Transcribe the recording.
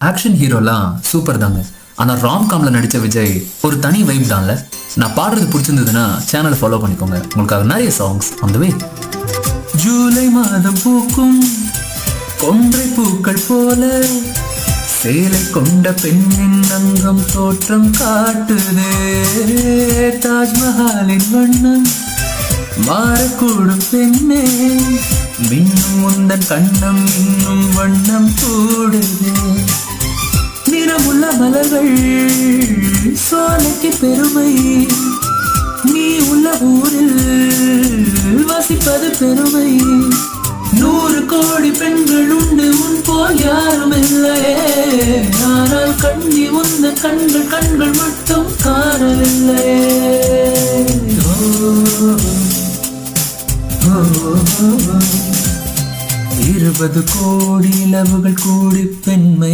Action ஹீரோலாம் super தாங்க. ஆனா ராம்காம்ல நடிச்ச விஜய் ஒரு தனி வைப் தான்ல. நான் பாடுறது பிடிச்சிருந்ததுன்னா சேனலை ஃபாலோ பண்ணிக்கோங்க. உங்களுக்காக நிறைய சாங்ஸ் ஆன் தி வே. ஜூலை மாதம் பூக்கும் கொன்றை பூக்கள் போல சேலை கொண்ட பெண்ணின் அங்கம் தோற்றம் காட்டுதே. தாஜ்மஹாலின் வண்ணம் மாறக்கூடும் பெண்ணே, மின்னும் முந்தன் கண்ணம் இன்னும் வண்ணம் கூடுதே. நிறமுள்ள மலர்கள் சோலைக்கு பெருமை, நீ உள்ள ஊரில் வசிப்பது பெருமை. 100 கோடி பெண்கள் உண்டு உன் போல் யாரும் இல்லையே, ஆனால் கண்ணி உந்த கண்கள் கண்கள் மட்டும் காணவில்லையே. 20 கோடி நிலவுகள் கூடி பெண்மை